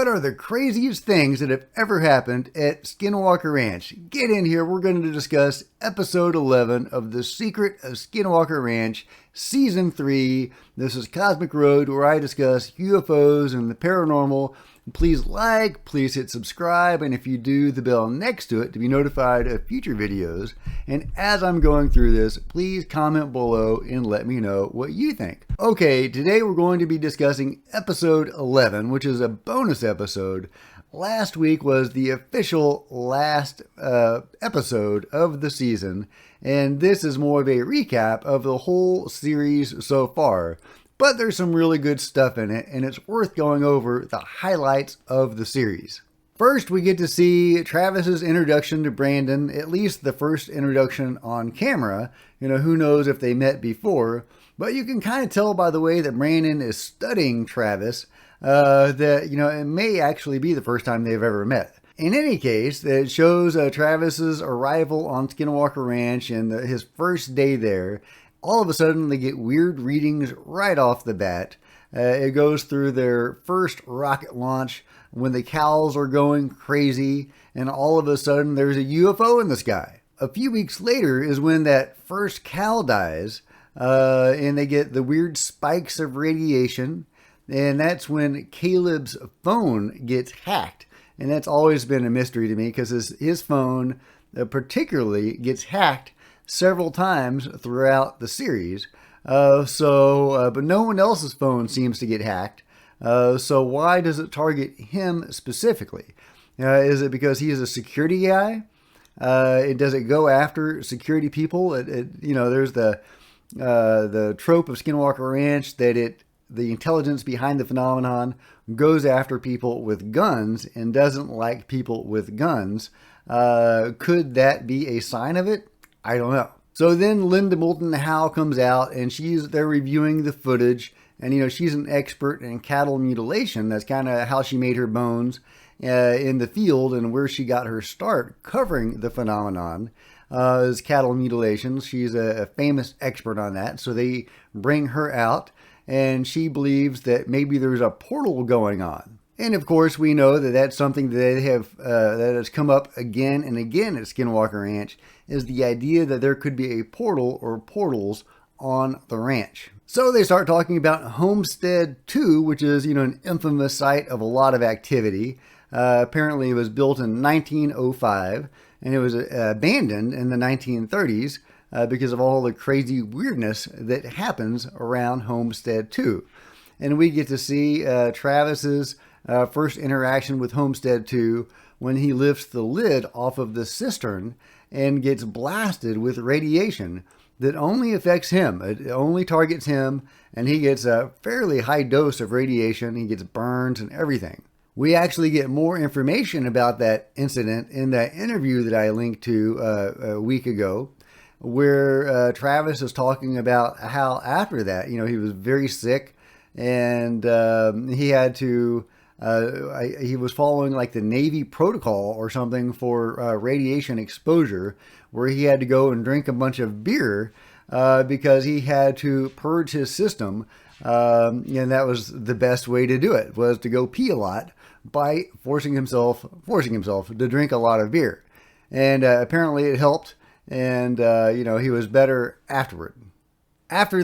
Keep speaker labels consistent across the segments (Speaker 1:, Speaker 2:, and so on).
Speaker 1: What are the craziest things that have ever happened at Skinwalker Ranch? Get in here. We're going to discuss episode 11 of The Secret of Skinwalker Ranch, season 3. This is Cosmic Road, where I discuss UFOs and the paranormal. Please like, please hit subscribe, and if you do, the bell next to it to be notified of future videos. And as I'm going through this, please comment below and let me know what you think. Okay, today we're going to be discussing episode 11, which is a bonus episode. Last week was the official last episode of the season, and this is more of a recap of the whole series so far. But there's some really good stuff in it, and it's worth going over the highlights of the series. First, we get to see Travis's introduction to Brandon, at least the first introduction on camera. You know, who knows if they met before, but you can kind of tell by the way that Brandon is studying Travis that, you know, it may actually be the first time they've ever met. In any case, it shows Travis's arrival on Skinwalker Ranch and his first day there. All of a sudden, they get weird readings right off the bat. It goes through their first rocket launch when the cows are going crazy, and all of a sudden, there's a UFO in the sky. A few weeks later is when that first cow dies, and they get the weird spikes of radiation, and that's when Caleb's phone gets hacked. And that's always been a mystery to me, because his phone particularly gets hacked several times throughout the series. But no one else's phone seems to get hacked. So why does it target him specifically? Is it because he is a security guy? Does it go after security people? You know, there's the trope of Skinwalker Ranch that the intelligence behind the phenomenon goes after people with guns and doesn't like people with guns. Could that be a sign of it? I don't know. So then Linda Moulton Howe comes out, and they're reviewing the footage, and you know, she's an expert in cattle mutilation. That's kind of how she made her bones in the field, and where she got her start covering the phenomenon is cattle mutilation. She's a famous expert on that. So they bring her out, and she believes that maybe there's a portal going on. And of course, we know that that's something that they have that has come up again and again at Skinwalker Ranch, is the idea that there could be a portal or portals on the ranch. So they start talking about Homestead II, which is, you know, an infamous site of a lot of activity. Apparently, it was built in 1905, and it was abandoned in the 1930s because of all the crazy weirdness that happens around Homestead II. And we get to see Travis's first interaction with Homestead II when he lifts the lid off of the cistern and gets blasted with radiation that only affects him. It only targets him, and he gets a fairly high dose of radiation. He gets burns and everything. We actually get more information about that incident in that interview that I linked to a week ago, where Travis is talking about how after that, you know, he was very sick, and he had to he was following like the Navy protocol or something for radiation exposure, where he had to go and drink a bunch of beer because he had to purge his system. And that was the best way to do it, was to go pee a lot by forcing himself to drink a lot of beer. And apparently it helped, and you know, he was better afterward. After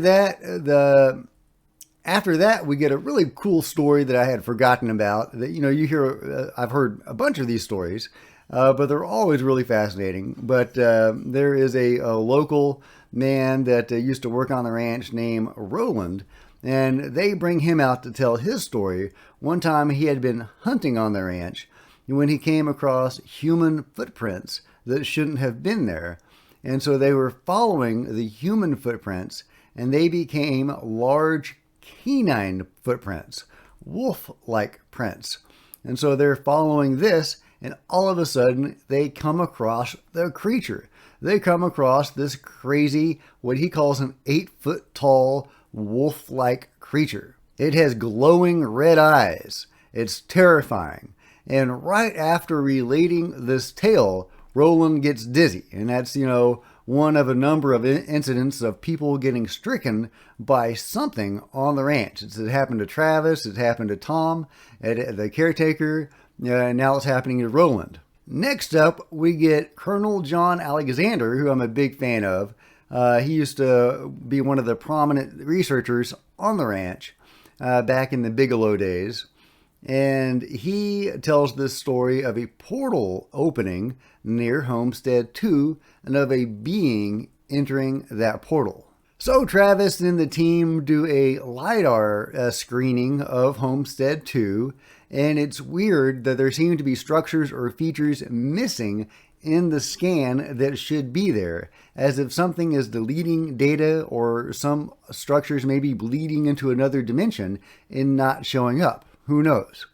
Speaker 1: that, we get a really cool story that I had forgotten about. That, you know, you hear, I've heard a bunch of these stories, but they're always really fascinating. But there is a local man that used to work on the ranch named Roland, and they bring him out to tell his story. One time he had been hunting on the ranch when he came across human footprints that shouldn't have been there. And so they were following the human footprints, and they became large canine footprints, wolf-like prints. And so they're following this, and all of a sudden they come across the creature. They come across this crazy, what he calls an 8-foot tall wolf-like creature. It has glowing red eyes. It's terrifying. And right after relating this tale, Roland gets dizzy. And that's, you know, one of a number of incidents of people getting stricken by something on the ranch. It happened to Travis, it happened to Tom, the caretaker, and now it's happening to Roland. Next up, we get Colonel John Alexander, who I'm a big fan of. He used to be one of the prominent researchers on the ranch back in the Bigelow days. And he tells this story of a portal opening near Homestead II and of a being entering that portal. So Travis and the team do a LiDAR screening of Homestead II, and it's weird that there seem to be structures or features missing in the scan that should be there, as if something is deleting data or some structures may be bleeding into another dimension and not showing up. Who knows?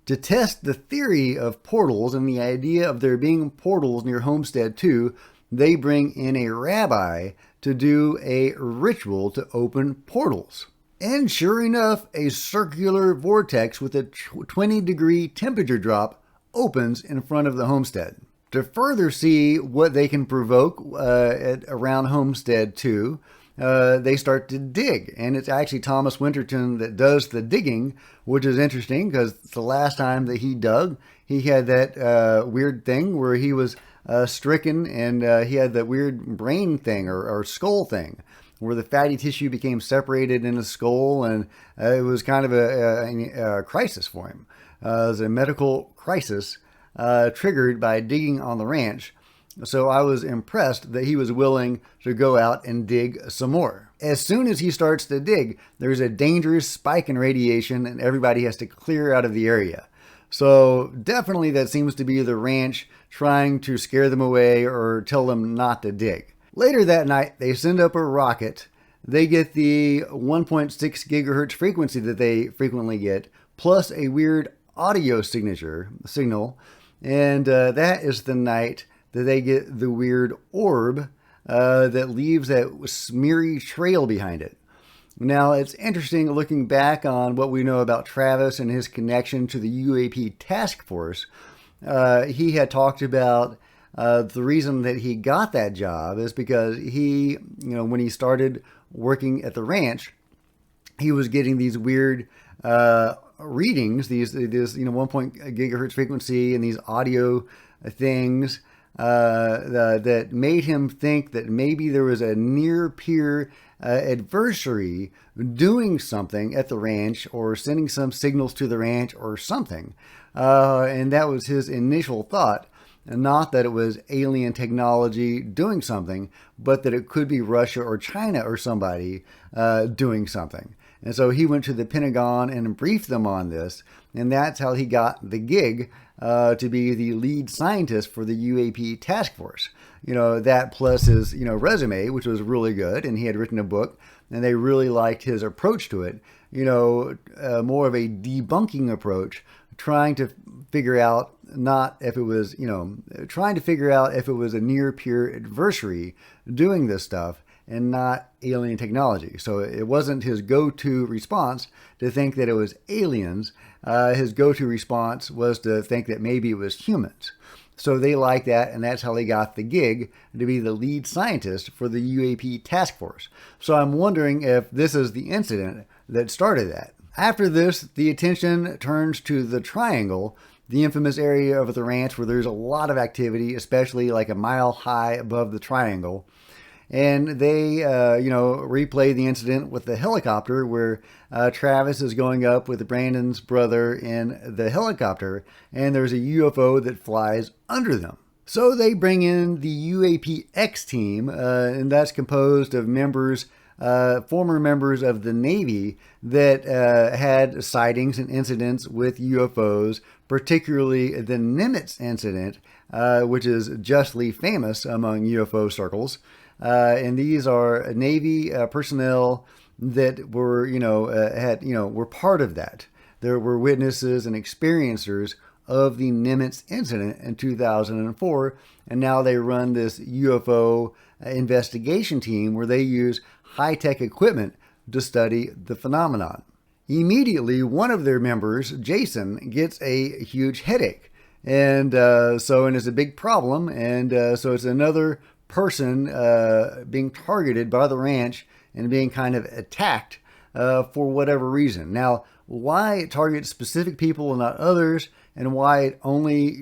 Speaker 1: To test the theory of portals and the idea of there being portals near Homestead II, they bring in a rabbi to do a ritual to open portals. And sure enough, a circular vortex with a 20-degree temperature drop opens in front of the homestead. To further see what they can provoke around Homestead II, they start to dig. And it's actually Thomas Winterton that does the digging, which is interesting because the last time that he dug, he had that weird thing where he was stricken and he had that weird brain thing or skull thing where the fatty tissue became separated in his skull, and it was kind of a crisis for him. It was a medical crisis triggered by digging on the ranch. So I was impressed that he was willing to go out and dig some more. As soon as he starts to dig, there's a dangerous spike in radiation and everybody has to clear out of the area. So definitely that seems to be the ranch trying to scare them away or tell them not to dig. Later that night, they send up a rocket. They get the 1.6 gigahertz frequency that they frequently get, plus a weird audio signal. And that is the night that they get the weird orb that leaves that smeary trail behind it. Now, it's interesting looking back on what we know about Travis and his connection to the U.A.P. task force. He had talked about the reason that he got that job is because he, when he started working at the ranch, he was getting these weird readings, these 1 gigahertz frequency and these audio things that made him think that maybe there was a near peer adversary doing something at the ranch or sending some signals to the ranch or something. And that was his initial thought. Not that it was alien technology doing something, but that it could be Russia or China or somebody doing something. And so he went to the Pentagon and briefed them on this, and that's how he got the gig to be the lead scientist for the U.A.P. task force. That plus his, resume, which was really good, and he had written a book, and they really liked his approach to it. More of a debunking approach, trying to figure out if it was a near peer adversary doing this stuff and not alien technology. So it wasn't his go-to response to think that it was aliens. His go-to response was to think that maybe it was humans. So they liked that, and that's how they got the gig to be the lead scientist for the U.A.P. task force. So I'm wondering if this is the incident that started that. After this, the attention turns to the Triangle, the infamous area of the ranch where there's a lot of activity, especially like a mile high above the Triangle. And they, replay the incident with the helicopter where Travis is going up with Brandon's brother in the helicopter, and there's a UFO that flies under them. So they bring in the U.A.P.X team, and that's composed of former members of the Navy that had sightings and incidents with UFOs, particularly the Nimitz incident, which is justly famous among UFO circles. And these are Navy personnel that were, were part of that. There were witnesses and experiencers of the Nimitz incident in 2004, and now they run this UFO investigation team where they use high-tech equipment to study the phenomenon. Immediately, one of their members, Jason, gets a huge headache. And it's a big problem. And so it's another person being targeted by the ranch and being kind of attacked for whatever reason. Now, why it targets specific people and not others, and why it only,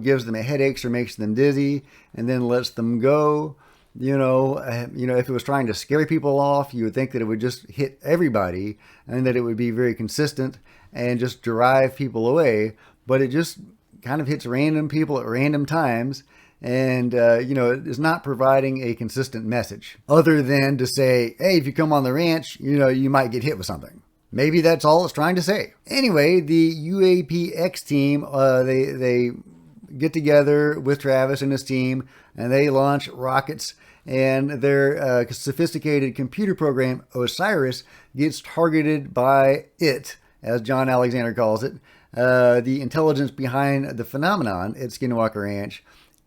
Speaker 1: gives them headaches or makes them dizzy and then lets them go. If it was trying to scare people off, you would think that it would just hit everybody and that it would be very consistent and just drive people away. But it just kind of hits random people at random times. And, it is not providing a consistent message other than to say, hey, if you come on the ranch, you might get hit with something. Maybe that's all it's trying to say. Anyway, the U.A.P. team, they get together with Travis and his team, and they launch rockets, and their sophisticated computer program, Osiris, gets targeted by it, as John Alexander calls it, the intelligence behind the phenomenon at Skinwalker Ranch.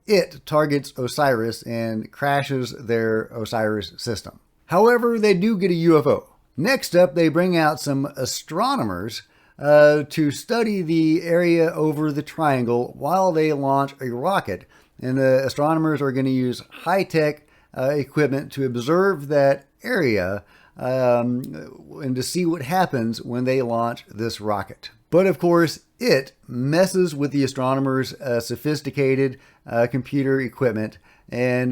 Speaker 1: It targets Osiris and crashes their Osiris system. However, they do get a U.F.O. Next up, they bring out some astronomers to study the area over the triangle while they launch a rocket. And the astronomers are going to use high-tech equipment to observe that area and to see what happens when they launch this rocket. But of course, it messes with the astronomers' sophisticated computer equipment and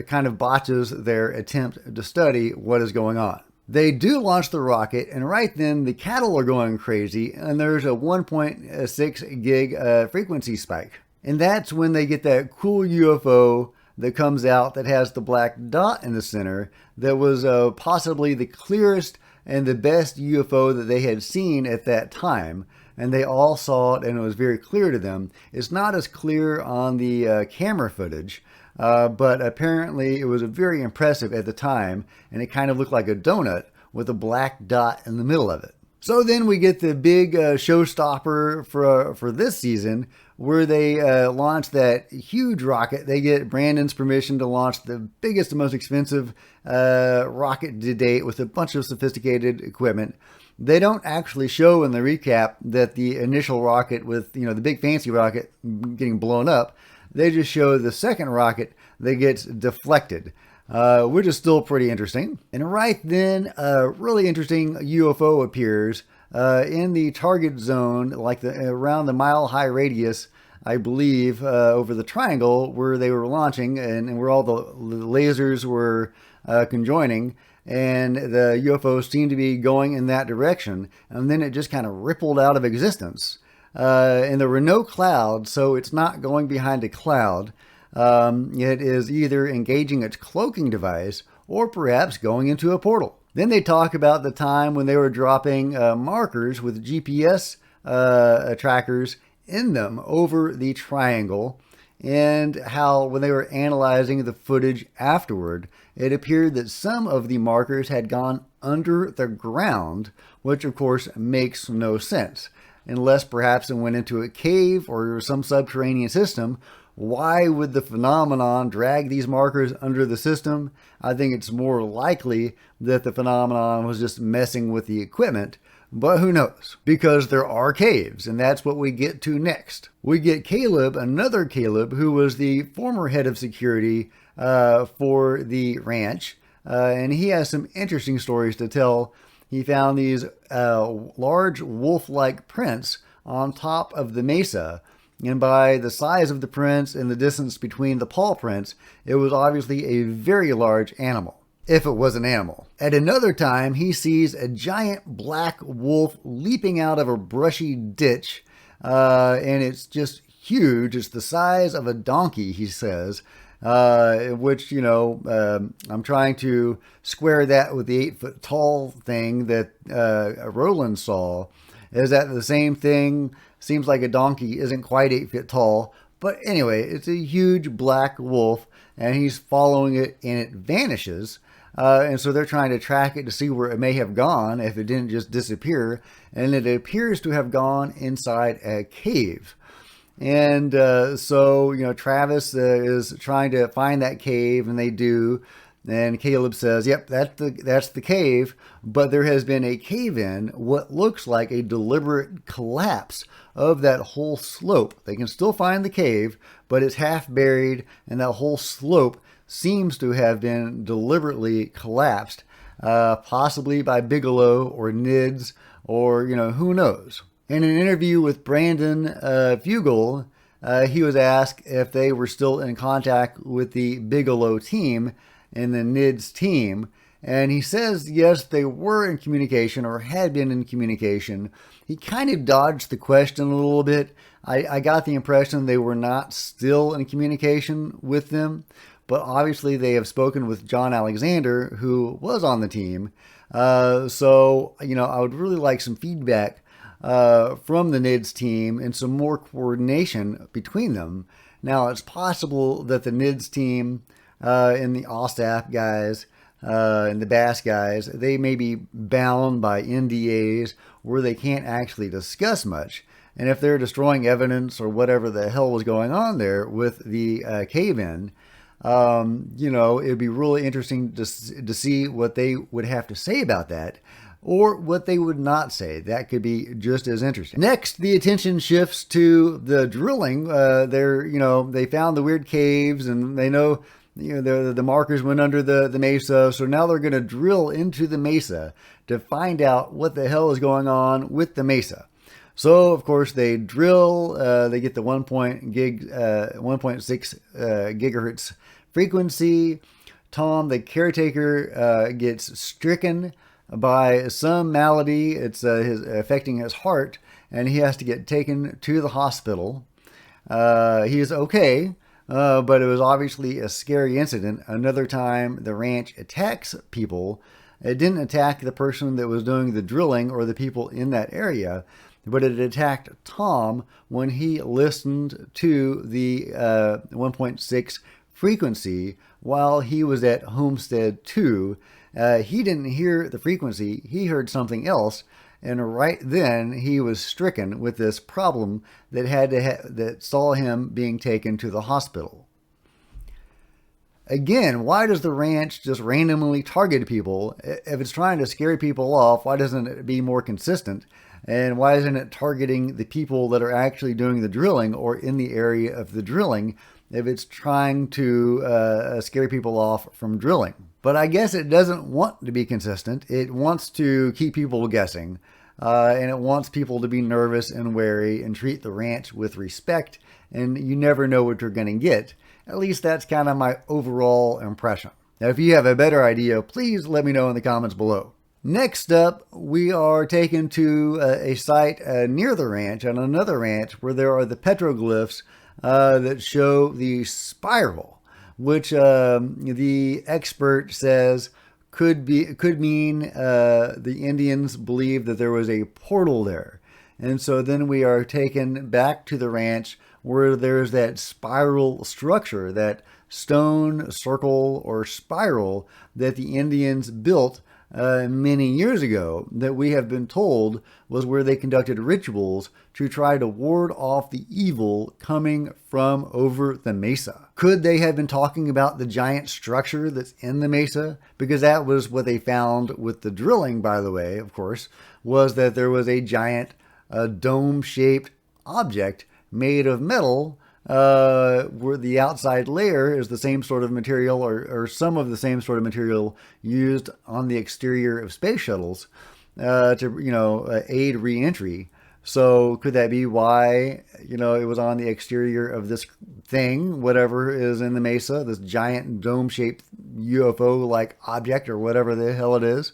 Speaker 1: kind of botches their attempt to study what is going on. They do launch the rocket, and right then the cattle are going crazy, and there's a 1.6 gig frequency spike. And that's when they get that cool UFO that comes out that has the black dot in the center that was possibly the clearest and the best UFO that they had seen at that time. And they all saw it, and it was very clear to them. It's not as clear on the camera footage, but apparently it was very impressive at the time, and it kind of looked like a donut with a black dot in the middle of it. So then we get the big showstopper for this season, where they launch that huge rocket. They get Brandon's permission to launch the biggest and most expensive rocket to date with a bunch of sophisticated equipment. They don't actually show in the recap that the initial rocket with, the big fancy rocket getting blown up. They just show the second rocket that gets deflected, which is still pretty interesting. And right then, a really interesting UFO appears in the target zone, like around the mile-high radius, I believe, over the triangle where they were launching and where all the lasers were conjoining. And the UFO seemed to be going in that direction, and then it just kind of rippled out of existence. And there were no clouds, so it's not going behind a cloud. It is either engaging its cloaking device or perhaps going into a portal. Then they talk about the time when they were dropping markers with GPS trackers in them over the triangle, and how when they were analyzing the footage afterward, it appeared that some of the markers had gone under the ground, which of course makes no sense. Unless perhaps it went into a cave or some subterranean system, why would the phenomenon drag these markers under the system? I think it's more likely that the phenomenon was just messing with the equipment. But who knows? Because there are caves, and that's what we get to next. We get Caleb, another Caleb, who was the former head of security for the ranch, and he has some interesting stories to tell. He found these large wolf-like prints on top of the mesa, and by the size of the prints and the distance between the paw prints, it was obviously a very large animal. If it was an animal. At another time, he sees a giant black wolf leaping out of a brushy ditch, and it's just huge. It's the size of a donkey, he says, which, I'm trying to square that with the 8-foot tall thing that Roland saw. Is that the same thing? Seems like a donkey isn't quite 8 feet tall. But anyway, it's a huge black wolf, and he's following it, and it vanishes. And so they're trying to track it to see where it may have gone if it didn't just disappear. And it appears to have gone inside a cave. And so Travis is trying to find that cave, and they do. And Caleb says, yep, that's the cave, but there has been a cave-in, what looks like a deliberate collapse of that whole slope. They can still find the cave, but it's half buried, and that whole slope seems to have been deliberately collapsed, possibly by Bigelow or NIDS, or, who knows. In an interview with Brandon Fugel, he was asked if they were still in contact with the Bigelow team and the NIDS team, and he says yes, they were in communication or had been in communication. He kind of dodged the question a little bit. I got the impression they were not still in communication with them, but obviously they have spoken with John Alexander, who was on the team. So, I would really like some feedback from the NIDS team and some more coordination between them. Now, it's possible that the NIDS team and the OSAP guys and the BASS guys, they may be bound by NDAs where they can't actually discuss much. And if they're destroying evidence or whatever the hell was going on there with the cave-in, it'd be really interesting to see what they would have to say about that, or what they would not say. That could be just as interesting. Next, the attention shifts to the drilling. They found the weird caves, and they know, the markers went under the mesa. So now they're going to drill into the mesa to find out what the hell is going on with the mesa. So, of course, they drill, they get the 1.6 gigahertz frequency. Tom, the caretaker, gets stricken by some malady. It's affecting his heart, and he has to get taken to the hospital. He is okay, but it was obviously a scary incident. Another time the ranch attacks people. It didn't attack the person that was doing the drilling or the people in that area, but it attacked Tom when he listened to the 1.6 frequency while he was at Homestead II. He didn't hear the frequency, he heard something else, and right then he was stricken with this problem that that saw him being taken to the hospital. Again, why does the ranch just randomly target people? If it's trying to scare people off, why doesn't it be more consistent? And why isn't it targeting the people that are actually doing the drilling or in the area of the drilling if it's trying to scare people off from drilling? But I guess it doesn't want to be consistent. It wants to keep people guessing, and it wants people to be nervous and wary and treat the ranch with respect, and you never know what you're going to get. At least that's kind of my overall impression. Now, if you have a better idea, please let me know in the comments below. Next up, we are taken to a site near the ranch, on another ranch, where there are the petroglyphs that show the spiral, which the expert says could mean the Indians believed that there was a portal there. And so then we are taken back to the ranch where there's that spiral structure, that stone circle or spiral that the Indians built many years ago, that we have been told was where they conducted rituals to try to ward off the evil coming from over the mesa. Could they have been talking about the giant structure that's in the mesa? Because that was what they found with the drilling, by the way, of course, was that there was a giant dome-shaped object made of metal, where the outside layer is the same sort of material or some of the same sort of material used on the exterior of space shuttles to aid re-entry. So could that be why it was on the exterior of this thing, whatever is in the mesa, this giant dome-shaped UFO-like object or whatever the hell it is?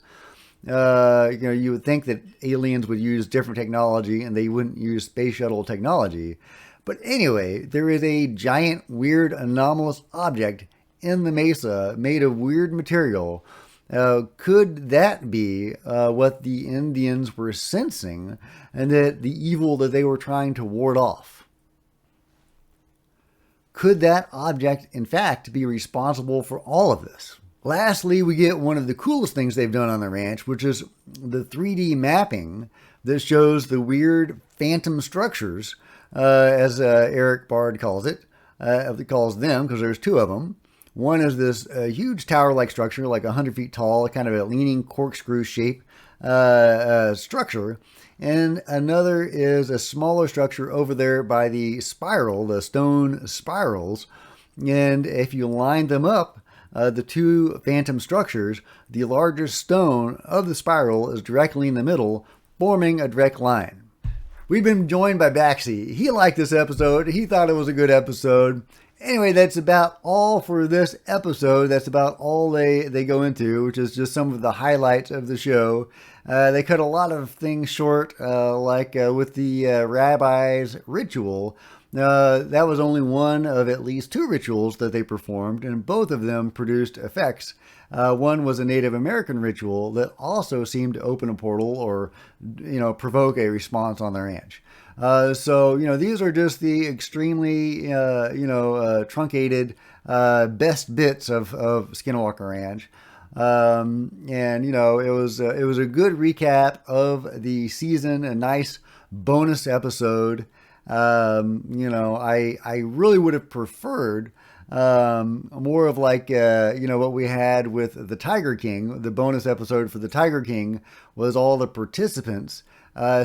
Speaker 1: You would think that aliens would use different technology and they wouldn't use space shuttle technology. But anyway, there is a giant, weird, anomalous object in the mesa made of weird material. Could that be what the Indians were sensing, and that the evil that they were trying to ward off? Could that object, in fact, be responsible for all of this? Lastly, we get one of the coolest things they've done on the ranch, which is the 3D mapping that shows the weird phantom structures, as Eric Bard calls it, calls them, because there's two of them, One is this huge tower-like structure, like 100 feet tall, kind of a leaning corkscrew shape structure. And another is a smaller structure over there by the spiral, the stone spirals. And if you line them up, the two phantom structures, the largest stone of the spiral is directly in the middle, forming a direct line. We've been joined by Baxi. He liked this episode. He thought it was a good episode. Anyway, that's about all for this episode. That's about all they go into, which is just some of the highlights of the show. They cut a lot of things short, like with the rabbi's ritual. That was only one of at least two rituals that they performed, and both of them produced effects. One was a Native American ritual that also seemed to open a portal or, provoke a response on the ranch. So, these are just the extremely, truncated best bits of Skinwalker Ranch. It was a good recap of the season, a nice bonus episode. I really would have preferred more of like, what we had with the Tiger King. The bonus episode for the Tiger King was all the participants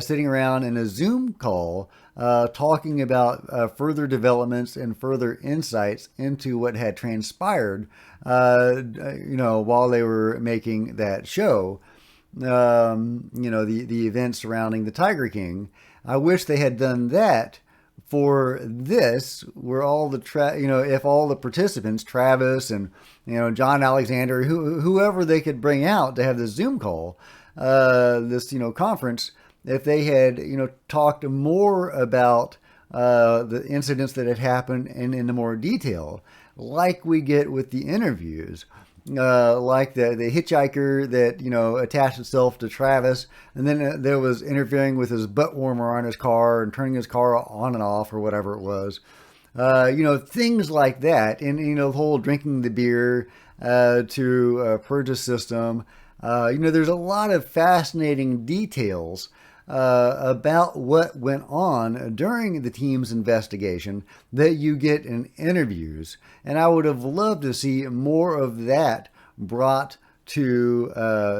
Speaker 1: sitting around in a Zoom call talking about further developments and further insights into what had transpired, while they were making that show. The events surrounding the Tiger King. I wish they had done that for this, where all the if all the participants, Travis and John Alexander, whoever they could bring out to have the Zoom call, this conference, if they had talked more about the incidents that had happened and in more detail, like we get with the interviews. Like the hitchhiker that attached itself to Travis, and then there was interfering with his butt warmer on his car and turning his car on and off or whatever it was. Things like that, and the whole drinking the beer to purge a system. There's a lot of fascinating details about what went on during the team's investigation that you get in interviews. And I would have loved to see more of that brought to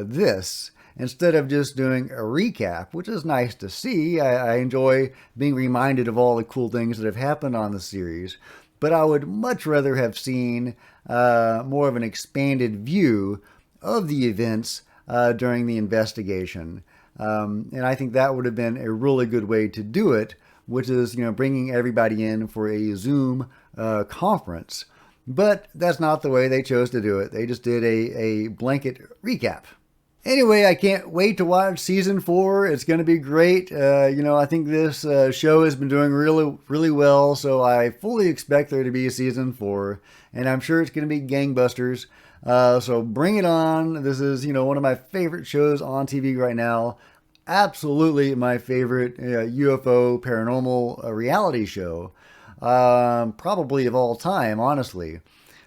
Speaker 1: this instead of just doing a recap, which is nice to see. I enjoy being reminded of all the cool things that have happened on the series. But I would much rather have seen more of an expanded view of the events during the investigation. And I think that would have been a really good way to do it, which is, bringing everybody in for a Zoom conference. But that's not the way they chose to do it. They just did a blanket recap. Anyway, I can't wait to watch season 4. It's going to be great. I think this show has been doing really, really well. So I fully expect there to be a season 4. And I'm sure it's going to be gangbusters. So bring it on. This is, one of my favorite shows on TV right now. Absolutely my favorite UFO paranormal reality show. Probably of all time, honestly.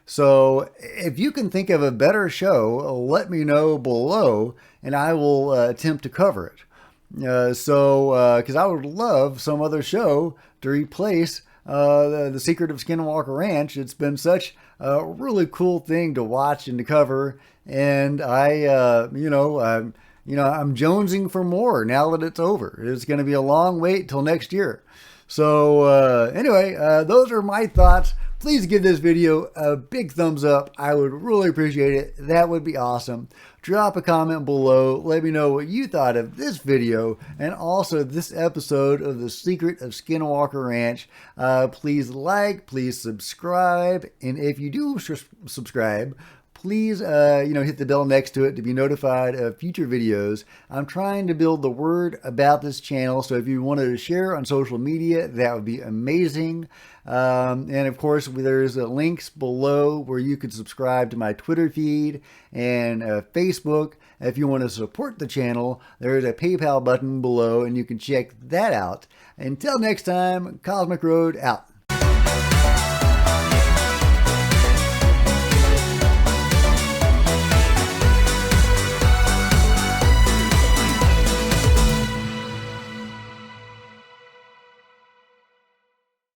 Speaker 1: So if you can think of a better show, let me know below and I will attempt to cover it. Because I would love some other show to replace the Secret of Skinwalker Ranch. It's been such a really cool thing to watch and to cover, and I'm jonesing for more now that it's over. It's going to be a long wait till next year. So anyway, those are my thoughts. Please give this video a big thumbs up. I would really appreciate it. That would be awesome. Drop a comment below. Let me know what you thought of this video and also this episode of The Secret of Skinwalker Ranch. Please like, please subscribe. And if you do subscribe, please, hit the bell next to it to be notified of future videos. I'm trying to build the word about this channel, so if you wanted to share on social media, that would be amazing. And of course, there's links below where you can subscribe to my Twitter feed and Facebook. If you want to support the channel, there's a PayPal button below, and you can check that out. Until next time, Cosmic Road out.